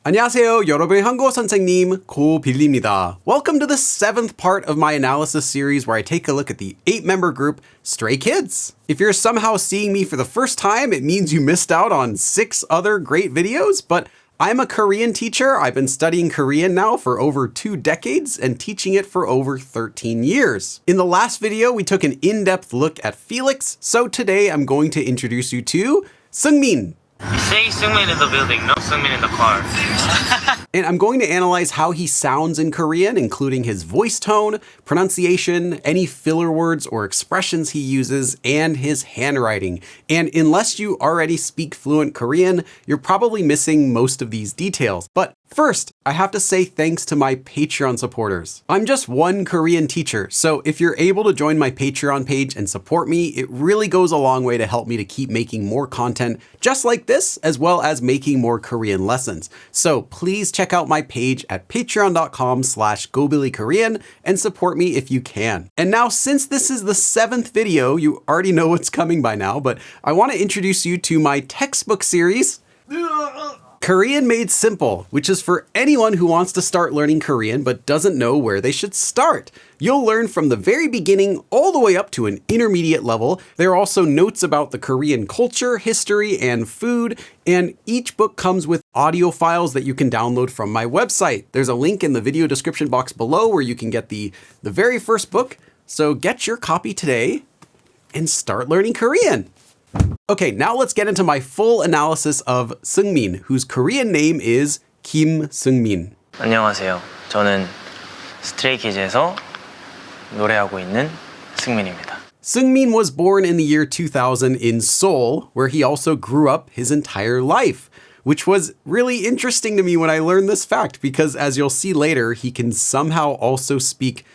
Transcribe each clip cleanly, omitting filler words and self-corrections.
안녕하세요, 여러분의 한국어 선생님 고빌리입니다. Welcome to the 7th part of my analysis series where I take a look at the 8-member group Stray Kids. If you're somehow seeing me for the first time, it means you missed out on 6 other great videos, but I'm a Korean teacher. I've been studying Korean now for over 2 decades and teaching it for over 13 years. In the last video, we took an in-depth look at Felix, so today I'm going to introduce you to Seungmin. Say Seungmin in the building, no Seungmin in the car. And I'm going to analyze how he sounds in Korean, including his voice tone, pronunciation, any filler words or expressions he uses, and his handwriting. And unless you already speak fluent Korean, you're probably missing most of these details. But first, I have to say thanks to my Patreon supporters. I'm just one Korean teacher, so if you're able to join my Patreon page and support me, it really goes a long way to help me to keep making more content just like this, as well as making more Korean lessons. So please check out my page at patreon.com/gobillykorean and support me if you can. And now, since this is the 7th video, you already know what's coming by now, but I want to introduce you to my textbook series, Korean Made Simple, which is for anyone who wants to start learning Korean but doesn't know where they should start. You'll learn from the very beginning all the way up to an intermediate level. There are also notes about the Korean culture, history, and food, and each book comes with audio files that you can download from my website. There's a link in the video description box below where you can get the very first book. So get your copy today and start learning Korean. Okay, now let's get into my full analysis of Seungmin, whose Korean name is Kim Seungmin. 안녕하세요. 저는 스트레이 키즈에서 노래하고 있는 승민입니다. Seungmin was born in the year 2000 in Seoul, where he also grew up his entire life, which was really interesting to me when I learned this fact, because as you'll see later, he can somehow also speak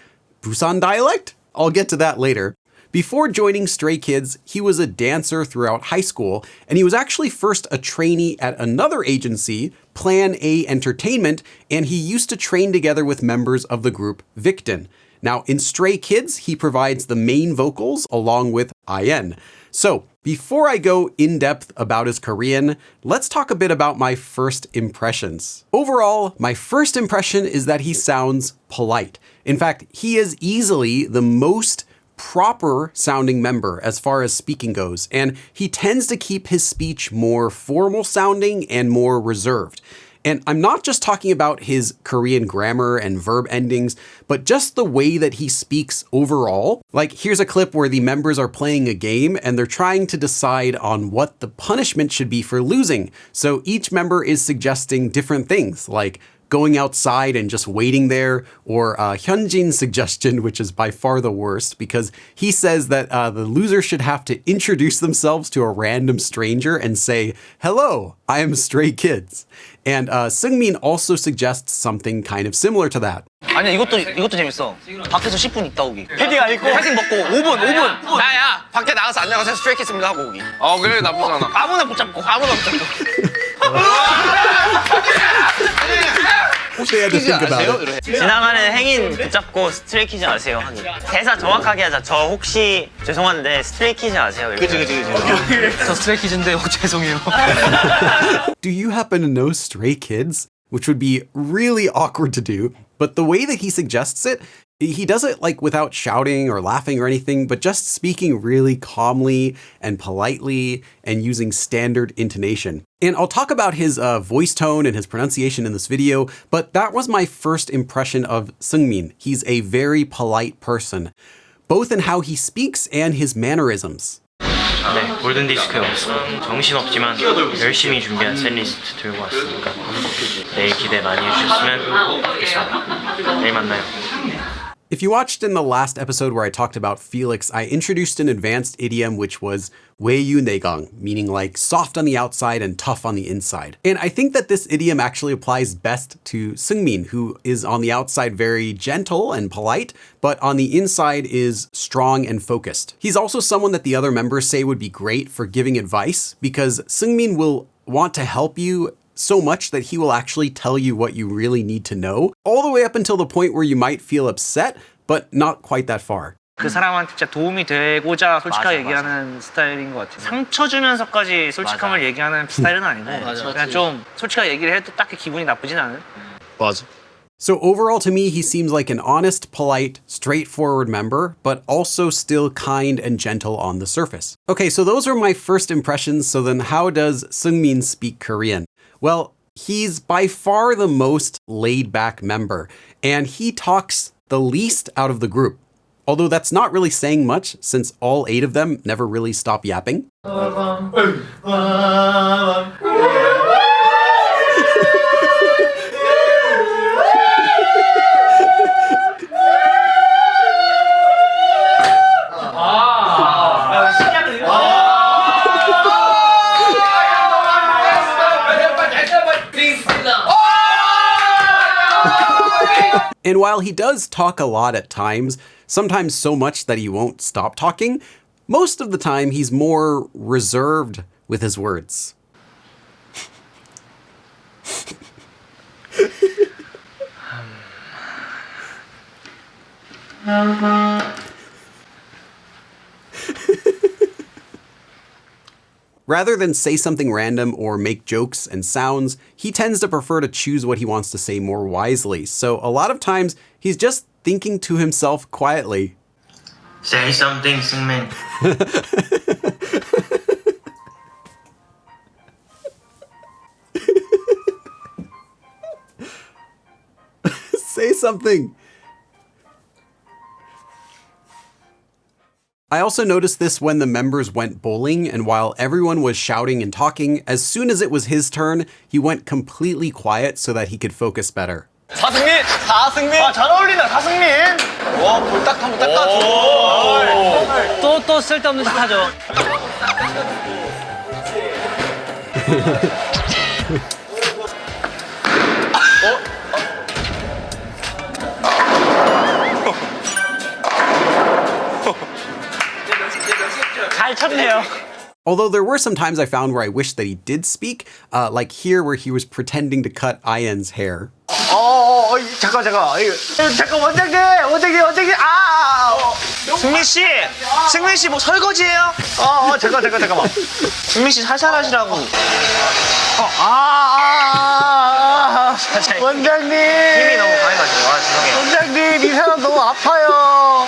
Busan dialect. I'll get to that later. Before joining Stray Kids, he was a dancer throughout high school, and he was actually first a trainee at another agency, Plan A Entertainment, and he used to train together with members of the group Victon. Now, in Stray Kids, he provides the main vocals along with IN. So, before I go in depth about his Korean, let's talk a bit about my first impressions. Overall, my first impression is that he sounds polite. In fact, he is easily the most proper sounding member as far as speaking goes, and he tends to keep his speech more formal sounding and more reserved. And I'm not just talking about his Korean grammar and verb endings, but just the way that he speaks overall. Like, here's a clip where the members are playing a game and they're trying to decide on what the punishment should be for losing. So each member is suggesting different things, like going outside and just waiting there, or Hyunjin's suggestion, which is by far the worst, because he says that the loser should have to introduce themselves to a random stranger and say, "Hello, I am Stray Kids." And Seungmin also suggests something kind of similar to that. 아니야 이것도 재밌어. 밖에서 10분 있다 오기. 패딩 안 입고 패딩 벗고 5분. 야야 밖에 나가서 안 나가서 스트레이 키즈 하고 오기. 그래 나쁘지 않아. 아무나 붙잡고. They had to think about it. 지나가는 행인 붙잡고 스트레이 키즈 아세요? 하기. 대사 정확하게 하자. 저 혹시 죄송한데 스트레이 키즈 아세요? 그치. 저 스트레이 키즈인데 죄송해요. Do you happen to know Stray Kids? Which would be really awkward to do, but the way that he suggests it, he does it like without shouting or laughing or anything, but just speaking really calmly and politely and using standard intonation. And I'll talk about his voice tone and his pronunciation in this video, but that was my first impression of Seungmin. He's a very polite person, both in how he speaks and his mannerisms. 네, 골든디스크에 왔습니다. 정신없지만 열심히 준비한 셋리스트 들고 왔으니까 내일 기대 많이 해주셨으면 좋겠습니다. 내일 만나요. If you watched in the last episode where I talked about Felix, I introduced an advanced idiom which was weiyu negang, meaning like soft on the outside and tough on the inside. And I think that this idiom actually applies best to Seungmin, who is on the outside very gentle and polite, but on the inside is strong and focused. He's also someone that the other members say would be great for giving advice, because Seungmin will want to help you so much that he will actually tell you what you really need to know, all the way up until the point where you might feel upset, but not quite that far. 그 사람한테 진짜 도움이 되고자 솔직하게 맞아, 얘기하는 스타일인 것 같아요. 상처 주면서까지 솔직함을 얘기하는 스타일은 아니고 그냥 좀 솔직하게 얘기를 해도 딱히 기분이 나쁘진 않은. 맞아. So overall to me, he seems like an honest, polite, straightforward member, but also still kind and gentle on the surface. Okay, so those are my first impressions. So then how does Seungmin speak Korean? Well, he's by far the most laid-back member, and he talks the least out of the group. Although that's not really saying much, since all 8 of them never really stop yapping. And while he does talk a lot at times, sometimes so much that he won't stop talking, most of the time he's more reserved with his words. Rather than say something random or make jokes and sounds, he tends to prefer to choose what he wants to say more wisely. So a lot of times, he's just thinking to himself quietly. Say something, Seungmin. Say something. I also noticed this when the members went bowling, and while everyone was shouting and talking, as soon as it was his turn, he went completely quiet so that he could focus better. 사승민! 사승민! 잘 어울린다, 사승민! 와, 볼딱 한번 닦아줘. 또 쓸데없는 짓 하죠. 잘 쳤네요. Although there were some times I found where I wished that he did speak, like here where he was pretending to cut Ian's hair. 잠깐. 잠깐, 원장님. 승민 씨 뭐 설거지해요? 잠깐만. 승민 씨 살살 하시라고. 원장님. 힘이 너무 강해가지고. 죄송해요. 원장님, 이 사람 너무 아파요.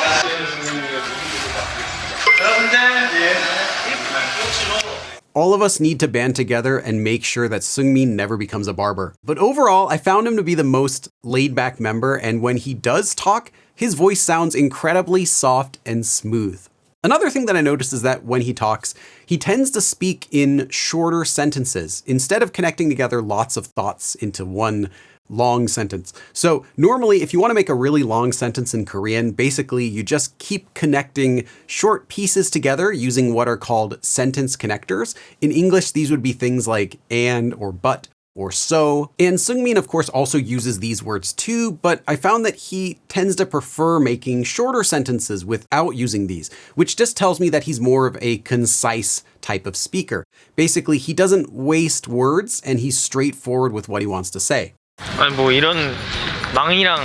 All of us need to band together and make sure that Seungmin never becomes a barber. But overall, I found him to be the most laid-back member, and when he does talk, his voice sounds incredibly soft and smooth. Another thing that I noticed is that when he talks, he tends to speak in shorter sentences instead of connecting together lots of thoughts into one long sentence. So normally, if you want to make a really long sentence in Korean, basically you just keep connecting short pieces together using what are called sentence connectors. In English, these would be things like and or but or so. And Seungmin, of course, also uses these words too, but I found that he tends to prefer making shorter sentences without using these, which just tells me that he's more of a concise type of speaker. Basically, he doesn't waste words and he's straightforward with what he wants to say. 아니 뭐 이런 망이랑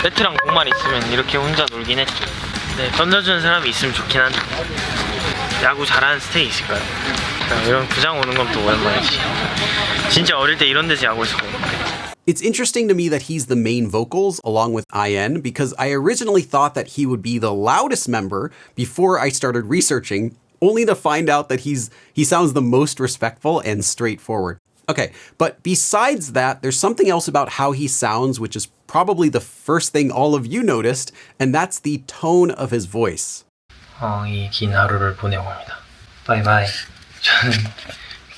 배트랑 공만 있으면 이렇게 혼자 놀긴 했죠. 네, 던져주는 사람이 있으면 좋긴 한데 야구 잘하는 스테이 있을까요? 이런 부장 오는 건 또 오랜만이지. 진짜 어릴 때 이런 데서 야구했었거든요. It's interesting to me that he's the main vocals along with IN because I originally thought that he would be the loudest member before I started researching, only to find out that he sounds the most respectful and straightforward. Okay, but besides that, there's something else about how he sounds, which is probably the first thing all of you noticed, and that's the tone of his voice. 이 긴 하루를 보내고 합니다. 바이바이. 저는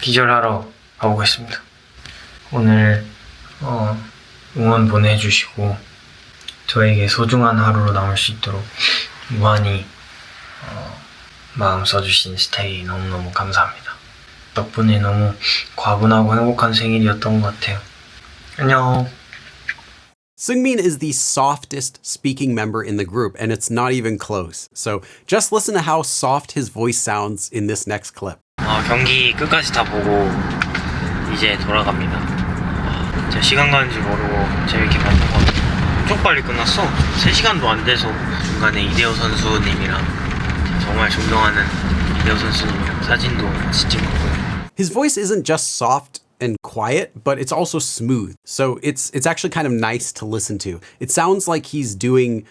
기절하러 가보겠습니다. 오늘 응원 보내주시고 저에게 소중한 하루로 남을 수 있도록 무한히 마음 써주신 스테이 너무너무 감사합니다. 덕분에 너무 과분하고 행복한 생일이었던 것 같아요. 안녕. Seungmin is the softest speaking member in the group, and it's not even close. So just listen to how soft his voice sounds in this next clip. 경기 끝까지 다 보고 이제 돌아갑니다. 제가 시간 가는 줄 모르고 재밌게 봤던 것 같아요. 엄청 빨리 끝났어. 3시간도 안 돼서 중간에 이대호 선수님이랑 정말 존경하는 이대호 선수님이랑 사진도 같이 찍었고요. His voice isn't just soft and quiet, but it's also smooth. So it's actually kind of nice to listen to. It sounds like he's doing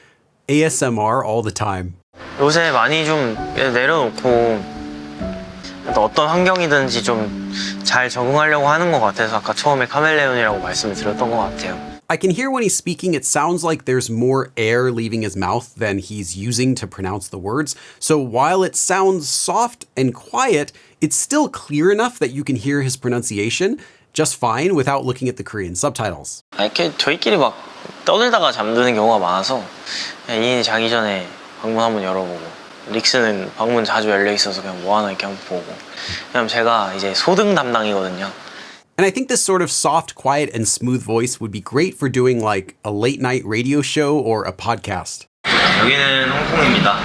ASMR all the time. 요새 많이 좀 내려놓고 어떤 환경이든지 좀 잘 적응하려고 하는 것 같아서 아까 처음에 카멜레온이라고 말씀을 드렸던 것 같아요. I can hear when he's speaking, it sounds like there's more air leaving his mouth than he's using to pronounce the words. So while it sounds soft and quiet, it's still clear enough that you can hear his pronunciation just fine without looking at the Korean subtitles. 이렇게 저희끼리 막 떠들다가 잠드는 경우가 많아서 그냥 이인이 자기 전에 방문 한번 열어보고 릭스는 방문 자주 열려 있어서 그냥 뭐 하나 이렇게 한번 보고. 왜냐면 제가 이제 소등 담당이거든요. And I think this sort of soft, quiet, and smooth voice would be great for doing like a late night radio show or a podcast. 여기는 홍콩입니다.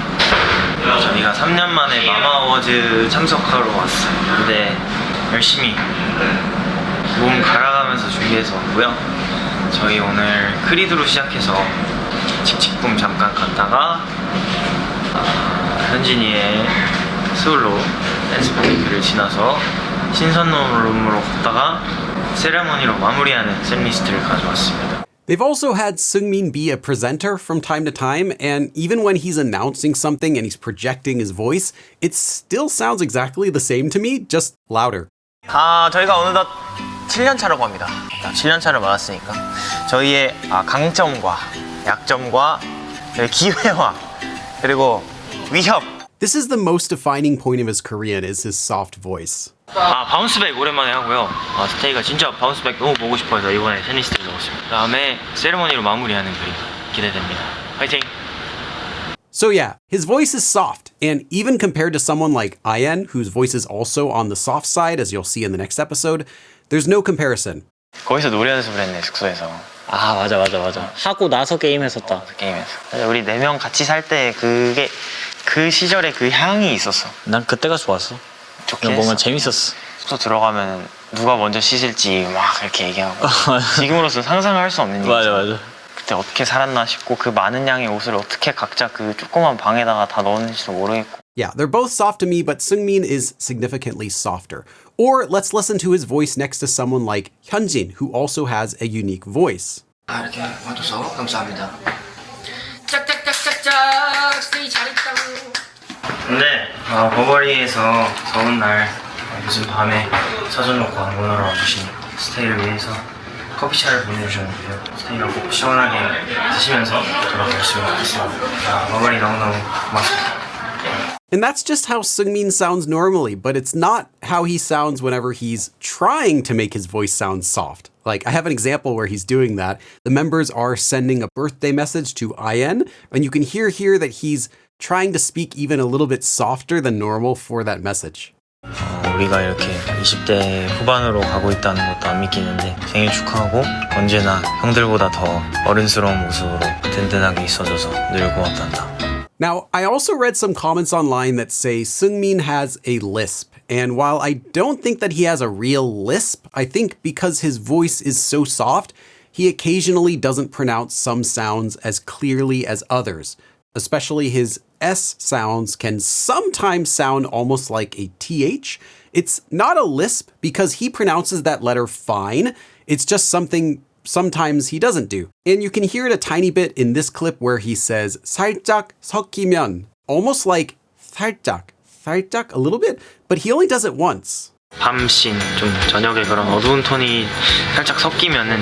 저희가 3년 만에 마마어워즈 참석하러 왔어요. 근데 열심히 몸 갈아가면서 준비해서 왔고요. 저희 오늘 크리드로 시작해서 칙칙붐 잠깐 갔다가 현진이의 솔로 댄스 브레이크를 지나서 신선룸으로 갔다가 세레머니로 마무리하는 셋리스트를 가져왔습니다. They've also had Seungmin be a presenter from time to time, and even when he's announcing something and he's projecting his voice, it still sounds exactly the same to me, just louder. 저희가 어느덧 7년 차라고 합니다. 7년 차를 맞았으니까 저희의 강점과 약점과 기회와 그리고 위협. This is the most defining point of his Korean, is his soft voice. 바운스백 오랜만에 하고요. 스테이가 진짜 바운스백 너무 보고 싶어서 이번에 샌리스트를 넣었습니다. 다음에 세레머니로 마무리하는 그림 기대됩니다. 화이팅! So yeah, his voice is soft, and even compared to someone like IN, whose voice is also on the soft side, as you'll see in the next episode, there's no comparison. 거기서 노래 연습을 했네, 숙소에서. 맞아. 하고 나서 게임했었다. 게임에서. 우리 4명 같이 살 때 그게 그 시절에 그 향이 있었어. 난 그때가 좋았어. 좋긴 뭔가 했어. 재밌었어. 숙소 들어가면 누가 먼저 씻을지 막 이렇게 얘기하고 지금으로서 상상을 할 수 없는 일이지. 맞아. 그때 어떻게 살았나 싶고 그 많은 양의 옷을 어떻게 각자 그 조그만 방에다가 다 넣었는지도 모르겠고. Yeah, they're both soft to me, but Seungmin is significantly softer. Or let's listen to his voice next to someone like Hyunjin, who also has a unique voice. 이렇게 와줘서 감사합니다. 짝짝짝짝짝 스테이 잘했다고. 근데 버버리에서 더운 날 요즘 밤에 사줘놓고 안문으로 와주신 스테이를 위해서 커피차를 보내주셨는데요. 스테이가 꼭 시원하게 드시면서 돌아가셨으면 좋겠습니다. 버버리 너무너무 고맙습니다. And that's just how Seungmin sounds normally, but it's not how he sounds whenever he's trying to make his voice sound soft. Like, I have an example where he's doing that. The members are sending a birthday message to IN, and you can hear here that he's trying to speak even a little bit softer than normal for that message. 우리가 이렇게 20대 후반으로 가고 있다는 것도 안 믿기는데 생일 축하하고 언제나 형들보다 더 어른스러운 모습으로 든든하게 있어줘서 늘 고맙단다. Now, I also read some comments online that say Seungmin has a lisp. And while I don't think that he has a real lisp, I think because his voice is so soft, he occasionally doesn't pronounce some sounds as clearly as others. Especially his S sounds can sometimes sound almost like a TH. It's not a lisp because he pronounces that letter fine. It's just something sometimes he doesn't do. And you can hear it a tiny bit in this clip where he says 살짝 섞이면, almost like 살짝 a little bit, but he only does it once. 밤씬 좀 저녁에 그런 어두운 톤이 살짝 섞이면은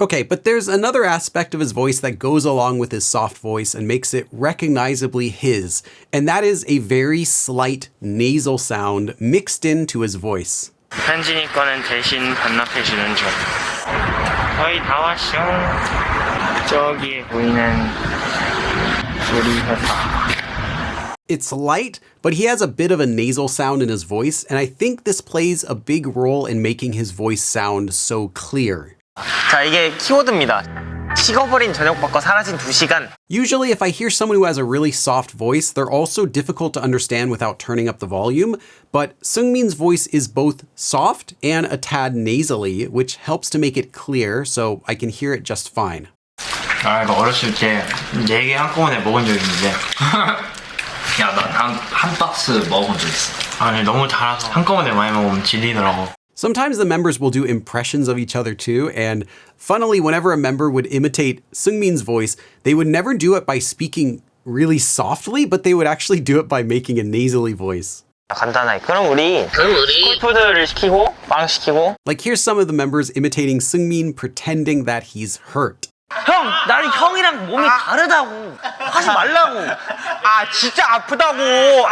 Okay, but there's another aspect of his voice that goes along with his soft voice and makes it recognizably his, and that is a very slight nasal sound mixed into his voice. 현진이 거는 대신 반납해주는 중. 거의 다 왔쇼. 저기에 보이는 우리 회사. It's light, but he has a bit of a nasal sound in his voice, and I think this plays a big role in making his voice sound so clear. 자, 이게 키워드입니다. 식어버린 저녁밥과 사라진 2시간. Usually, if I hear someone who has a really soft voice, they're also difficult to understand without turning up the volume. But Seungmin's voice is both soft and a tad nasally, which helps to make it clear, so I can hear it just fine. 아, 이거 어렸을 때 4개 한꺼번에 먹은 적 있는데 야, 난 한 박스 먹어본 적 있어. 아니 너무 달아서 한꺼번에 많이 먹으면 질리더라고. Sometimes the members will do impressions of each other too, and funnily, whenever a member would imitate Seungmin's voice, they would never do it by speaking really softly, but they would actually do it by making a nasally voice. 간단하게. 그럼 우리 스쿨푸드를 시키고 빵 시키고. Like here's some of the members imitating Seungmin pretending that he's hurt. 형, 나는 형이랑 몸이 다르다고. 하지 말라고. 아, 진짜 아프다고.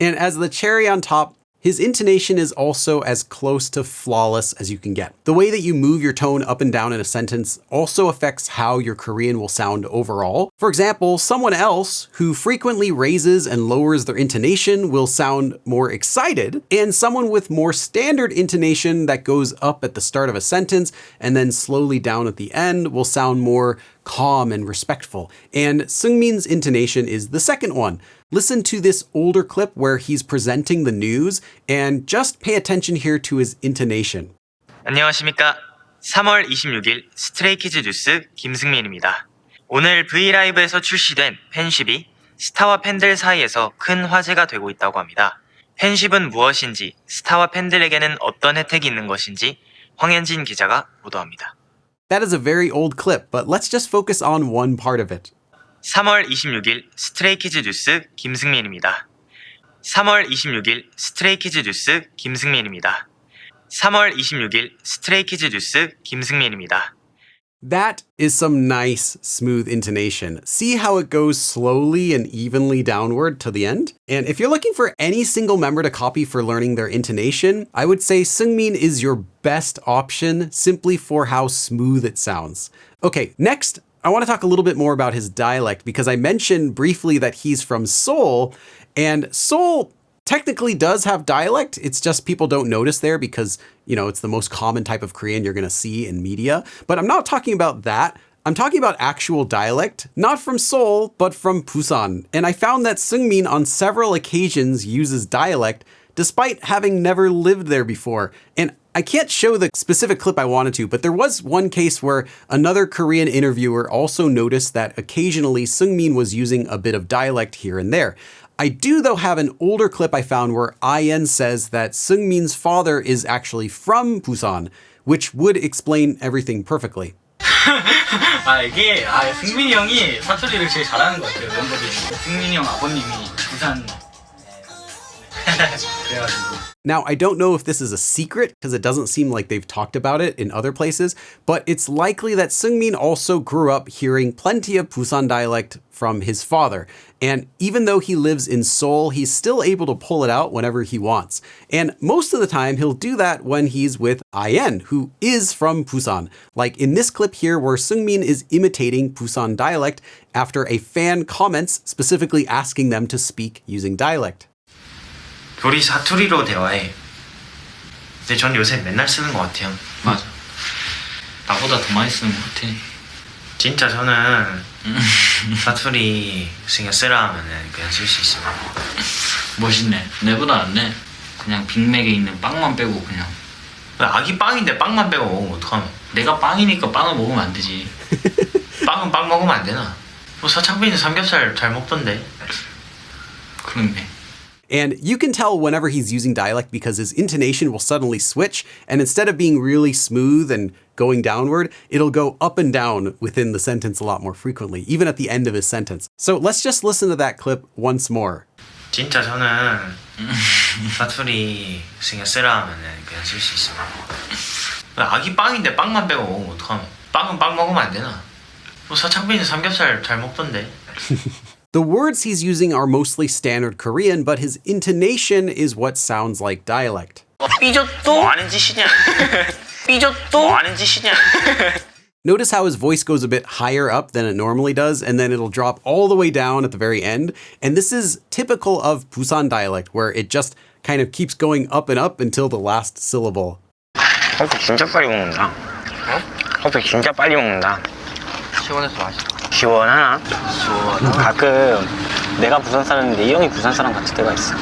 And as the cherry on top, his intonation is also as close to flawless as you can get. The way that you move your tone up and down in a sentence also affects how your Korean will sound overall. For example, someone else who frequently raises and lowers their intonation will sound more excited, and someone with more standard intonation that goes up at the start of a sentence and then slowly down at the end will sound more calm and respectful. And Seungmin's intonation is the second one. Listen to this older clip where he's presenting the news and just pay attention here to his intonation. 안녕하십니까. 3월 26일 스트레이키즈 뉴스 김승민입니다. 오늘 브이라이브에서 출시된 팬쉽이 스타와 팬들 사이에서 큰 화제가 되고 있다고 합니다. 팬쉽은 무엇인지, 스타와 팬들에게는 어떤 혜택이 있는 것인지 황현진 기자가 보도합니다. That is a very old clip, but let's just focus on one part of it. 3월 26일 스트레이키즈 뉴스 김승민입니다. 3월 26일 스트레이키즈 뉴스 김승민입니다. 3월 26일 스트레이키즈 뉴스 김승민입니다. That is some nice, smooth intonation. See how it goes slowly and evenly downward to the end? And if you're looking for any single member to copy for learning their intonation, I would say Seungmin is your best option simply for how smooth it sounds. Okay, next, I want to talk a little bit more about his dialect because I mentioned briefly that he's from Seoul, and Seoul technically does have dialect. It's just people don't notice there because, you know, it's the most common type of Korean you're going to see in media. But I'm not talking about that. I'm talking about actual dialect, not from Seoul, but from Busan. And I found that Seungmin on several occasions uses dialect despite having never lived there before. And I can't show the specific clip I wanted to, but there was one case where another Korean interviewer also noticed that occasionally Seungmin was using a bit of dialect here and there. I do, though, have an older clip I found where IN says that Seungmin's father is actually from Busan, which would explain everything perfectly. 이게 승민이 형이 사투리를 제일 잘하는 것 같아요. 멤버들 중에. 승민이 형 아버님이 부산 그래가지고. Now, I don't know if this is a secret because it doesn't seem like they've talked about it in other places, but it's likely that Seungmin also grew up hearing plenty of Busan dialect from his father. And even though he lives in Seoul, he's still able to pull it out whenever he wants. And most of the time, he'll do that when he's with IN, who is from Busan. Like in this clip here where Seungmin is imitating Busan dialect after a fan comments specifically asking them to speak using dialect. 우리 사투리로 대화해. 근데 전 요새 맨날 쓰는 것 같아요. 맞아. 나보다 더 많이 쓰는 것 같아. 진짜 저는 사투리 신경 쓰라 하면은 그냥 쓸 수 있어요. 멋있네. 내보다 낫네. 그냥 빅맥에 있는 빵만 빼고 그냥. 아기 빵인데 빵만 빼고 먹으면 어떡하노? 내가 빵이니까 빵을 먹으면 안 되지. 빵은 빵 먹으면 안 되나? 뭐 서창빈이 삼겹살 잘 먹던데. 그렇네. And you can tell whenever he's using dialect because his intonation will suddenly switch, and instead of being really smooth and going downward, it'll go up and down within the sentence a lot more frequently, even at the end of his sentence. So let's just listen to that clip once more. 진짜 저는 사투리 신경 쓰라 하면은 그냥 쓸 수 있어요. 아기 빵인데 빵만 빼고 먹으면 어떡하노? 빵은 빵 먹으면 안 되나? 뭐 서창빈이 삼겹살 잘 먹던데. The words he's using are mostly standard Korean, but his intonation is what sounds like dialect. 삐졌도? 뭐 하는 짓이냐? 삐졌도? 뭐 하는 짓이냐? Notice how his voice goes a bit higher up than it normally does, and then it'll drop all the way down at the very end. And this is typical of Busan dialect, where it just kind of keeps going up and up until the last syllable. 진짜 빨리 먹는다. 커피 진짜 빨리 먹는다. 시원해서 맛있어. 시원하나? 가끔 내가 부산 사람인데 이 형이 부산 사람 같을 때가 있어.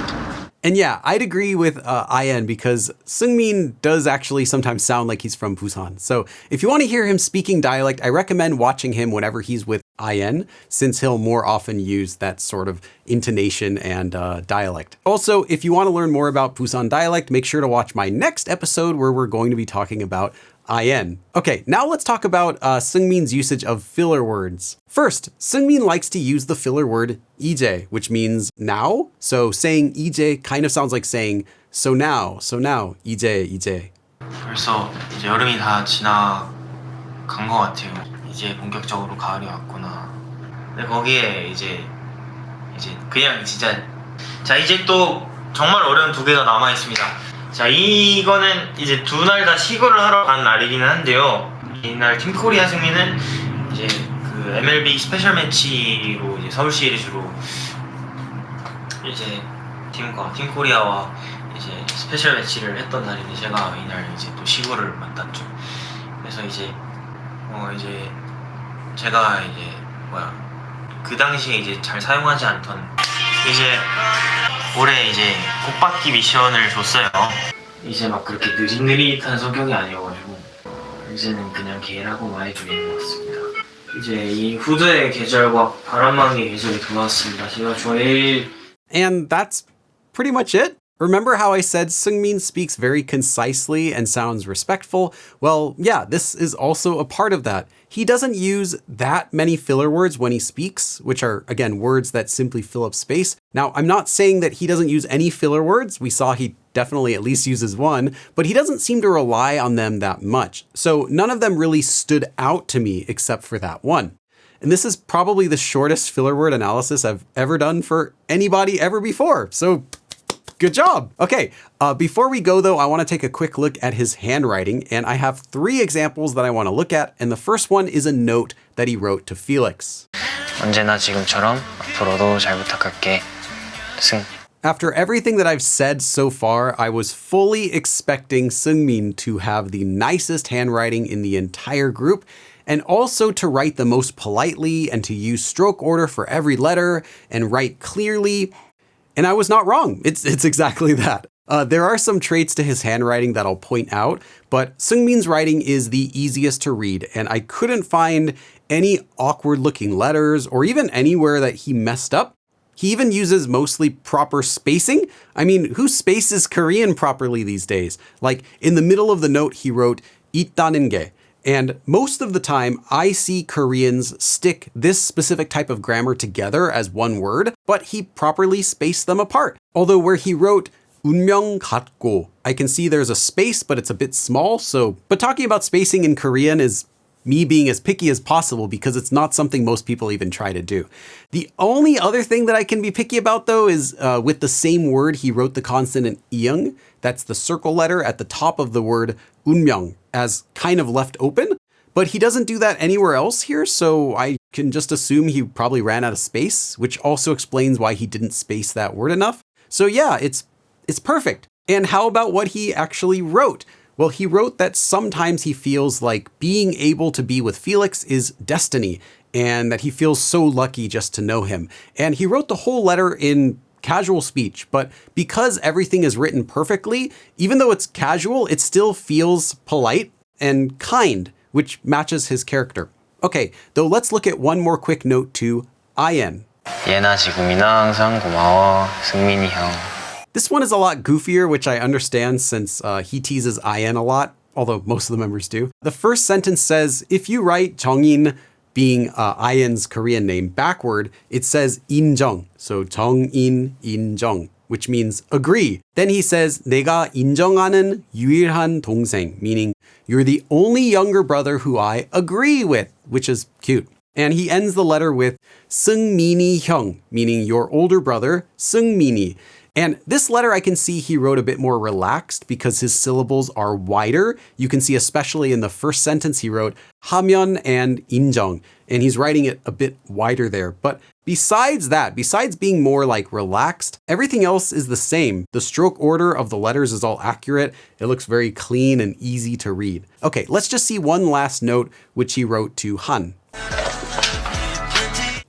And yeah, I'd agree with IN because Seungmin does actually sometimes sound like he's from Busan. So if you want to hear him speaking dialect, I recommend watching him whenever he's with IN, since he'll more often use that sort of intonation and dialect. Also, if you want to learn more about Busan dialect, make sure to watch my next episode where we're going to be talking about IN. Okay, now let's talk about Seungmin's usage of filler words. First, Seungmin likes to use the filler word 이제, which means now. So saying 이제 kind of sounds like saying so now, 이제. 벌써 이제 여름이 다 지나간 것 같아요. 이제 본격적으로 가을이 왔구나. 근데 거기에 이제 그냥 진짜 자 이제 또 정말 어려운 두 개가 남아 있습니다. 자 이거는 이제 두 날 다 시구를 하러 간 날이기는 한데요. 이날 팀 코리아 승리는 이제 그 MLB 스페셜 매치로 이제 서울 시리즈로 이제 팀 코리아와 이제 스페셜 매치를 했던 날인데 제가 이날 이제 또 시구를 맡았죠. 그래서 이제 제가 이제 그 당시에 이제 잘 사용하지 않던 이제 올해 이제 꽃받기 미션을 줬어요. 이제 막 그렇게 느릿느릿한 성격이 아니어가지고 이제는 그냥 개라고 말해주는 것 같습니다. 이제 이 후드의 계절과 바람막이 계절이 돌아왔습니다. 제가 제일 And that's pretty much it. Remember how I said Seungmin speaks very concisely and sounds respectful? Well, yeah, this is also a part of that. He doesn't use that many filler words when he speaks, which are, again, words that simply fill up space. Now, I'm not saying that he doesn't use any filler words. We saw he definitely at least uses one, but he doesn't seem to rely on them that much. So none of them really stood out to me except for that one. And this is probably the shortest filler word analysis I've ever done for anybody ever before. So good job. Okay, before we go though, I want to take a quick look at his handwriting, and I have 3 examples that I want to look at, and the first one is a note that he wrote to Felix. 언제나 지금처럼 앞으로도 잘 부탁할게. 승. After everything that I've said so far, I was fully expecting Seungmin to have the nicest handwriting in the entire group, and also to write the most politely and to use stroke order for every letter and write clearly. And I was not wrong. It's exactly that. There are some traits to his handwriting that I'll point out, but Seungmin's writing is the easiest to read, and I couldn't find any awkward looking letters or even anywhere that he messed up. He even uses mostly proper spacing. I mean, who spaces Korean properly these days? Like in the middle of the note, he wrote 있다는 게. And most of the time, I see Koreans stick this specific type of grammar together as one word, but he properly spaced them apart. Although where he wrote 운명 같고, I can see there's a space, but it's a bit small. But talking about spacing in Korean is me being as picky as possible because it's not something most people even try to do. The only other thing that I can be picky about though is with the same word, he wrote the consonant iung. That's the circle letter at the top of the word 운명 as kind of left open. But he doesn't do that anywhere else here, so I can just assume he probably ran out of space, which also explains why he didn't space that word enough. So yeah, it's perfect. And how about what he actually wrote? Well, he wrote that sometimes he feels like being able to be with Felix is destiny, and that he feels so lucky just to know him. And he wrote the whole letter in casual speech, but because everything is written perfectly, even though it's casual, it still feels polite and kind, which matches his character. Okay, though let's look at one more quick note to IN. 예나 지금이나 항상 고마워, 승민이 형. This one is a lot goofier, which I understand since he teases IN a lot, although most of the members do. The first sentence says, if you write 정인 being IN's Korean name backward, it says 인정. So 정인, 인정, which means agree. Then he says 내가 인정하는 유일한 동생, meaning you're the only younger brother who I agree with, which is cute. And he ends the letter with seung-min이 형, meaning your older brother, Seung-min이. And this letter I can see he wrote a bit more relaxed because his syllables are wider. You can see especially in the first sentence he wrote 하면 and 인정, and he's writing it a bit wider there. But besides that, besides being more like relaxed, everything else is the same. The stroke order of the letters is all accurate. It looks very clean and easy to read. Okay, let's just see one last note which he wrote to Han.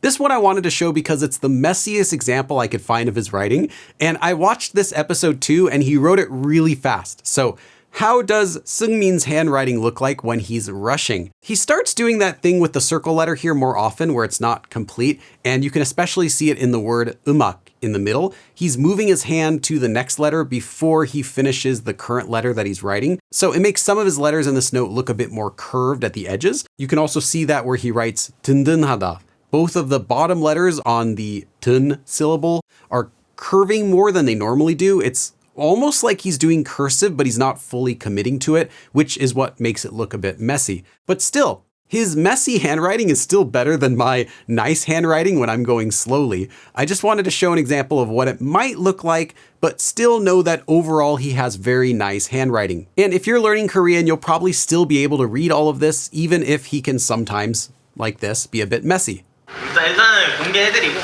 This one I wanted to show because it's the messiest example I could find of his writing, and I watched this episode too, and he wrote it really fast. So how does Seungmin's handwriting look like when he's rushing? He starts doing that thing with the circle letter here more often where it's not complete, and you can especially see it in the word 음악 in the middle. He's moving his hand to the next letter before he finishes the current letter that he's writing. So it makes some of his letters in this note look a bit more curved at the edges. You can also see that where he writes 든든하다. Both of the bottom letters on the 든 syllable are curving more than they normally do. It's almost like he's doing cursive, but he's not fully committing to it, which is what makes it look a bit messy. But still, his messy handwriting is still better than my nice handwriting when I'm going slowly. I just wanted to show an example of what it might look like, but still know that overall he has very nice handwriting. And if you're learning Korean, you'll probably still be able to read all of this, even if he can sometimes, like this, be a bit messy. 일단은 공개해드리고.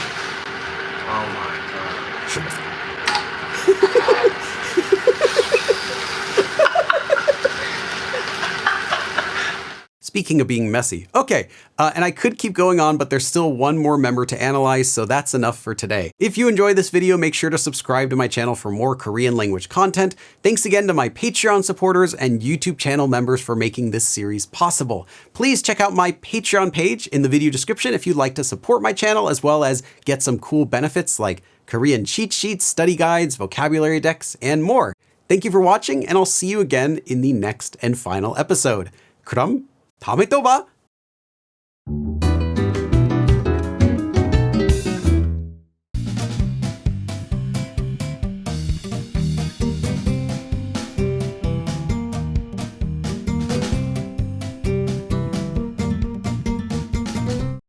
Oh my god. Speaking of being messy. Okay, and I could keep going on, but there's still one more member to analyze, so that's enough for today. If you enjoyed this video, make sure to subscribe to my channel for more Korean language content. Thanks again to my Patreon supporters and YouTube channel members for making this series possible. Please check out my Patreon page in the video description if you'd like to support my channel, as well as get some cool benefits like Korean cheat sheets, study guides, vocabulary decks, and more. Thank you for watching, and I'll see you again in the next and final episode. 그럼 다음에 또 봐!